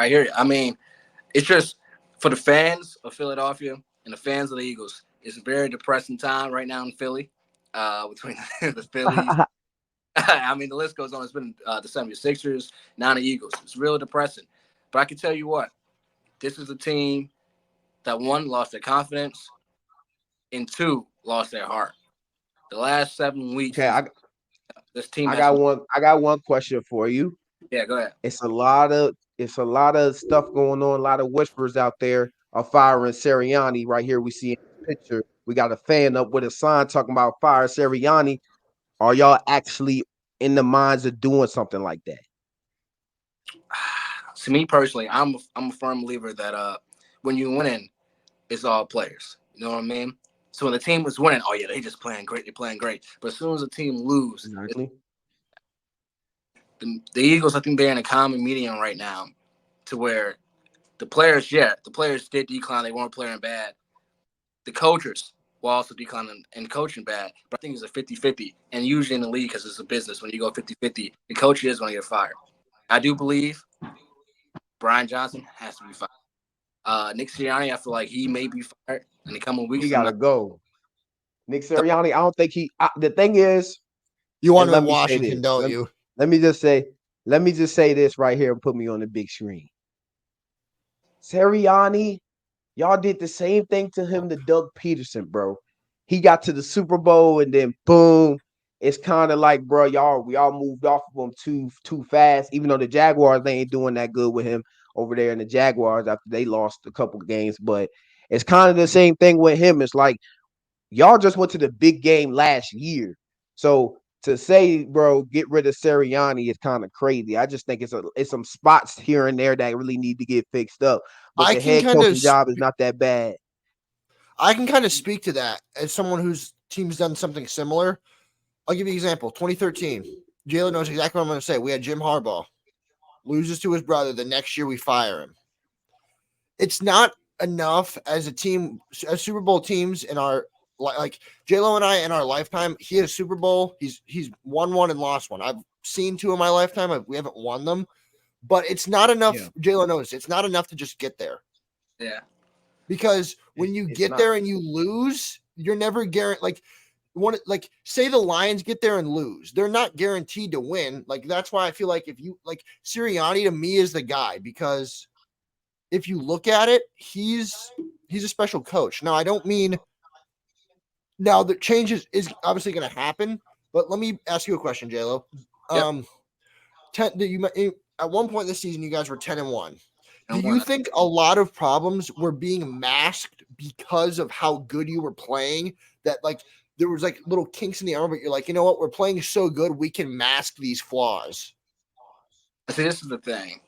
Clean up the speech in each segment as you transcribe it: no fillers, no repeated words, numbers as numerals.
I hear you. I mean, it's just for the fans of Philadelphia and the fans of the Eagles. It's a very depressing time right now in Philly, between the Phillies. I mean, the list goes on. It's been the 76ers, now the Eagles. It's real depressing. But I can tell you what, this is a team that one lost their confidence and two lost their heart. The last 7 weeks, Okay, this team I has. got one. I got one question for you. Yeah, go ahead. It's a lot of stuff going on. A lot of whispers out there of firing Sirianni. Right here, we see in this picture. We got a fan up with a sign talking about fire Sirianni. Are y'all actually in the minds of doing something like that? To me personally, I'm a firm believer that when you're winning, it's all players. You know what I mean? So when the team is winning, oh yeah, they just playing great. They're playing great. But as soon as the team lose, Exactly. the Eagles, I think they're in a common medium right now, to where the players, yeah, the players did decline. They weren't playing bad. The coaches will also decline and coaching bad. But I think it's a 50-50. And usually in the league, because it's a business, when you go 50-50, the coach is going to get fired. I do believe Brian Johnson has to be fired. Nick Sirianni, I feel like he may be fired in the coming He weeks. I'm gotta not. go. Nick Sirianni. I don't think he. The thing is, You want and him let in me say Washington, this. don't Let, you? let me just say. Let me just say this right here and put me on the big screen. Sirianni, y'all did the same thing to him to Doug Peterson, bro. He got to the Super Bowl and then boom. It's kind of like, bro, we all moved off of him too fast. Even though the Jaguars they ain't doing that good with him over there in the Jaguars after they lost a couple of games, but it's kind of the same thing with him. It's like y'all just went to the big game last year, so to say, bro, get rid of Sirianni is kind of crazy. I just think it's some spots here and there that really need to get fixed up. But I the can head kind of coaching job is not that bad. I can kind of speak to that as someone whose team's done something similar. I'll give you an example. 2013, Jalen knows exactly what I'm going to say. We had Jim Harbaugh loses to his brother. The next year we fire him. It's not enough as a team, as Super Bowl teams in our like J-Lo and I in our lifetime. He had a Super Bowl. He's won one and lost one. I've seen two in my lifetime. We haven't won them, but it's not Yeah, enough. J-Lo knows it's not enough to just get there. Yeah. Because when you it's get not. there and you lose, you're never guaranteed. Like say the Lions get there and lose, they're not guaranteed to win. Like that's why I feel like if you like Sirianni to me is the guy because if you look at it, he's a special coach. Now I don't mean now the changes is obviously going to happen, but let me ask you a question, JLo. Yep. Um, at one point this season, you guys were 10-1. Do And you one. think a lot of problems were being masked because of how good you were playing? That like there was like little kinks in the armor, but you're like, you know what? We're playing so good, we can mask these flaws. See, this is the thing.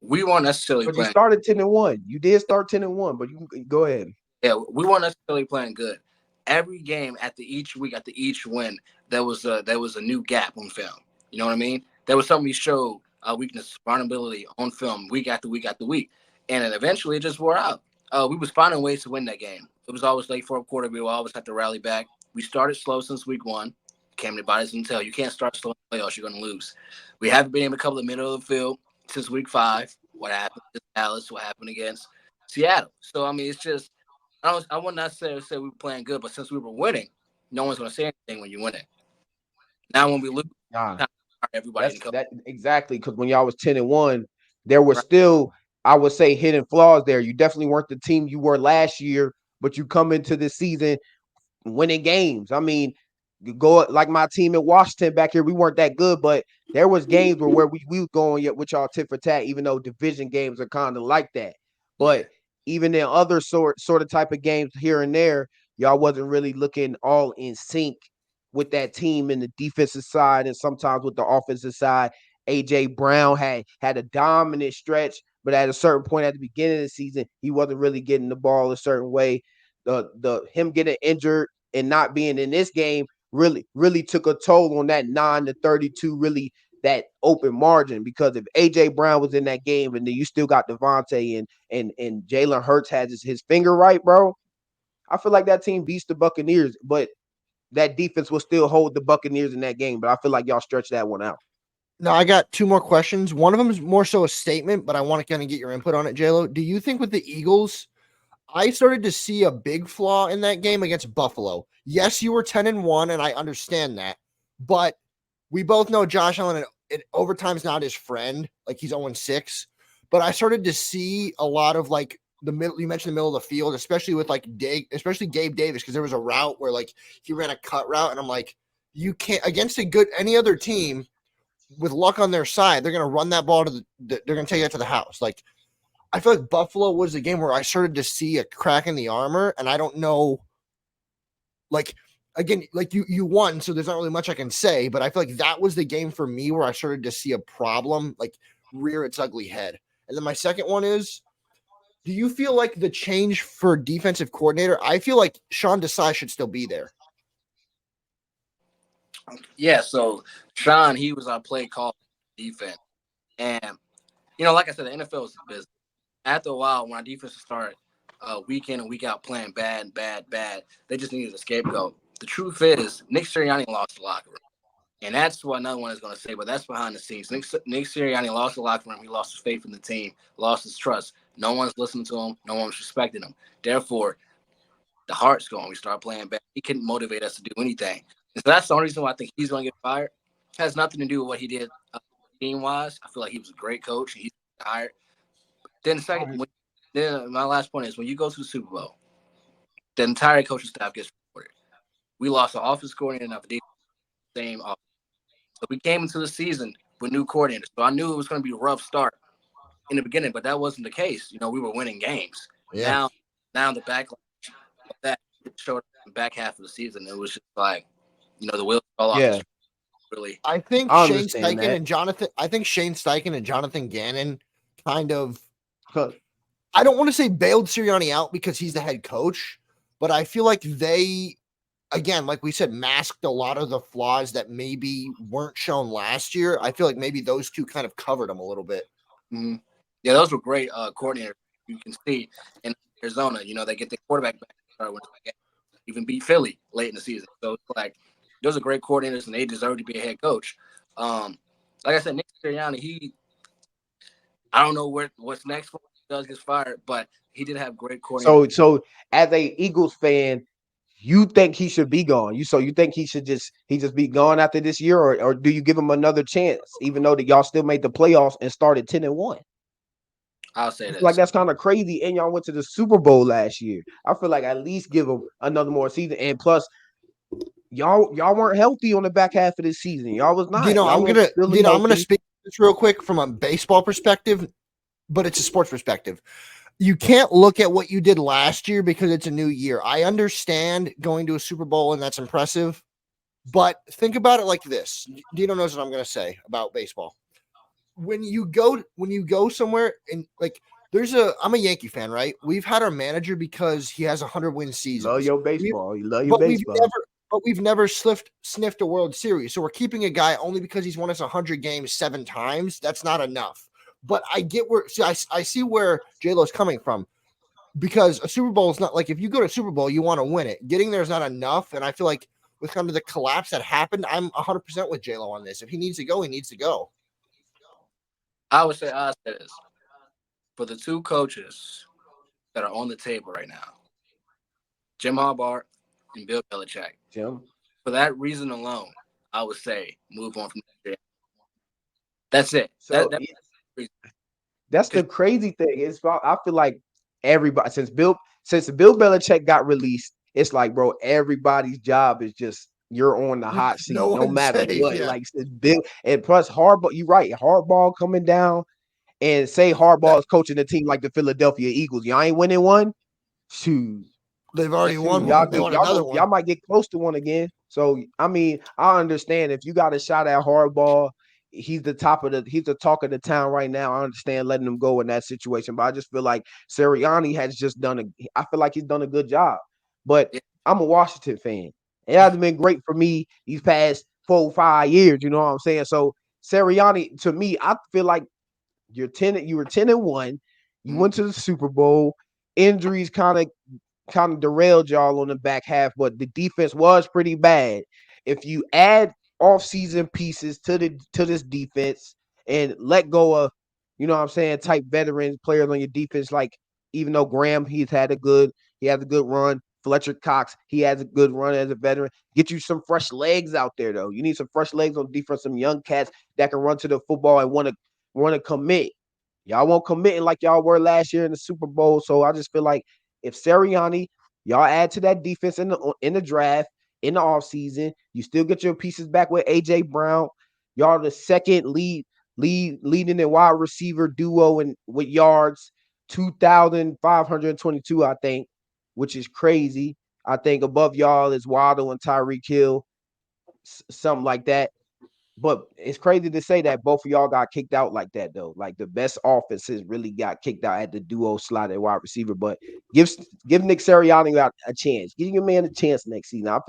We weren't necessarily But you playing. started 10-1. You did start 10-1, but you can go ahead. Yeah, we weren't necessarily playing good. Every game, after each week, after each win, there was a new gap on film. You know what I mean? There was something we showed weakness, vulnerability on film week after week after week, and then eventually it just wore out. We was finding ways to win that game. It was always late fourth quarter. We would always have to rally back. We started slow since week one. Came to bodies and tell you can't start slow in the playoffs. You're going to lose. We haven't been able to cover the middle of the field since week five. What happened against Dallas? What happened against Seattle? So I mean, it's just I wouldn't necessarily say we were playing good, but since we were winning, no one's going to say anything when you're winning. Now when we lose, Nah, everybody that's in coach. that exactly because when y'all was 10-1, there were Right. still, I would say, hidden flaws there. You definitely weren't the team you were last year, but you come into this season winning games. I mean, you go like my team in Washington back here, we weren't that good, but there was games where we was going with y'all tit for tat, even though division games are kind of like that. Yeah. But even in other sort of type of games here and there, y'all wasn't really looking all in sync with that team in the defensive side and sometimes with the offensive side. AJ Brown had a dominant stretch, but at a certain point at the beginning of the season, he wasn't really getting the ball a certain way. The him getting injured and not being in this game really took a toll on that 9-32, really that open margin. Because if AJ Brown was in that game and then you still got Devontae and Jalen Hurts has his finger right, bro, I feel like that team beats the Buccaneers, but that defense will still hold the Buccaneers in that game. But I feel like y'all stretched that one out. Now I got two more questions. One of them is more so a statement, but I want to kind of get your input on it, JLo. Do you think with the Eagles, I started to see a big flaw in that game against Buffalo? Yes, you were 10-1, and I understand that, but we both know Josh Allen at overtime's not his friend. Like he's 0-6. But I started to see a lot of like the middle. You mentioned the middle of the field, especially with like especially Gabe Davis, because there was a route where like he ran a cut route, and I'm like, you can't against a good any other team with luck on their side, they're going to run that ball to they're going to take that to the house. Like I feel like Buffalo was a game where I started to see a crack in the armor, and I don't know, like again, like you won, so there's not really much I can say, but I feel like that was the game for me where I started to see a problem like rear its ugly head. And then my second one is, do you feel like the change for defensive coordinator? I feel like Sean Desai should still be there. Yeah, so Sean, he was our play call defense. And, like I said, the NFL is a business. After a while, when our defense started week in and week out playing bad, they just needed a scapegoat. The truth is, Nick Sirianni lost the locker room. And that's what another one is going to say, but that's behind the scenes. Nick Sirianni lost the locker room. He lost his faith in the team, lost his trust. No one's listening to him. No one's respecting him. Therefore, the heart's going. We start playing bad. He couldn't motivate us to do anything. And so that's the only reason why I think he's going to get fired. It has nothing to do with what he did team-wise. I feel like he was a great coach. He's hired. Then then my last point is when you go to the Super Bowl, the entire coaching staff gets reported. We lost the offense coordinator and the same offense. So we came into the season with new coordinators. So I knew it was going to be a rough start in the beginning, but that wasn't the case. We were winning games. Yeah. Now the backlash of that showed up in the back half of the season. It was just like, the wheels fell off. Yeah, Really. I think I Shane understand Steichen that. and Jonathan. I think Shane Steichen and Jonathan Gannon kind of. 'Cause- I don't want to say bailed Sirianni out because he's the head coach, but I feel like they, again, like we said, masked a lot of the flaws that maybe weren't shown last year. I feel like maybe those two kind of covered them a little bit. Mm-hmm. Yeah, those were great coordinators. You can see in Arizona, they get their quarterback back, even beat Philly late in the season. So it's like those are great coordinators, and they deserve to be a head coach. Like I said, Nick Sirianni, I don't know what's next for him if he does get fired, but he did have great coordinators. So as a Eagles fan, you think he should be gone? You think he should just be gone after this year, or do you give him another chance, even though that y'all still made the playoffs and started 10-1? I'll say I feel like this. that's kind of crazy, and y'all went to the Super Bowl last year. I feel like at least give him another more season, and plus, y'all weren't healthy on the back half of this season. Y'all was not. Y'all weren't really I'm gonna healthy. speak this real quick from a baseball perspective, but it's a sports perspective. You can't look at what you did last year because it's a new year. I understand going to a Super Bowl and that's impressive, but think about it like this. Dino knows what I'm going to say about baseball. When you go somewhere and like I'm a Yankee fan, right? We've had our manager because he has 100-win Love seasons. your baseball. You love your But baseball. we've never sniffed a World Series. So we're keeping a guy only because he's won us 100 games 7 times. That's not enough. But I get where I see where J-Lo's coming from, because a Super Bowl is not like, if you go to a Super Bowl, you want to win it. Getting there is not enough. And I feel like with kind of the collapse that happened, I'm 100% with J-Lo on this. If he needs to go, he needs to go. I say this. For the two coaches that are on the table right now, Jim Harbaugh and Bill Belichick. Jim. For that reason alone, I would say move on from there. That's it. So that's the crazy thing. I feel like everybody since Bill Belichick got released, it's like, bro, everybody's job is just you're on the hot seat, No no one's matter safe, what. yeah. Like since Bill and plus Harbaugh, you're right. Harbaugh coming down and say Harbaugh is coaching a team like the Philadelphia Eagles. Y'all ain't winning one. Shoot. They've already won Y'all one. They want another one. y'all might get close to one again. So I mean, I understand if you got a shot at Harbaugh, he's the talk of the town right now. I understand letting him go in that situation, but I just feel like Sirianni has just I feel like he's done a good job. But I'm a Washington fan. It hasn't been great for me these past 4-5 years. You know what I'm saying? So Sirianni, to me, I feel like you were 10-1. You went to the Super Bowl. Injuries kind of derailed y'all on the back half, but the defense was pretty bad. If you add off-season pieces to this defense and let go of, you know what I'm saying, type veterans players on your defense. Like, even though Graham, he has a good run. Fletcher Cox, he has a good run as a veteran. Get you some fresh legs out there though. You need some fresh legs on defense, some young cats that can run to the football and want to commit. Y'all won't commit like y'all were last year in the Super Bowl. So I just feel like if Sirianni, y'all add to that defense in the draft, in the offseason, you still get your pieces back with AJ Brown. Y'all the second leading in wide receiver duo and with yards, 2,522, I think, which is crazy. I think above y'all is Waddle and Tyreek Hill, something like that. But it's crazy to say that both of y'all got kicked out like that, though. Like the best offenses really got kicked out at the duo slot at wide receiver. But give Nick Sirianni a chance. Give your man a chance next season. I feel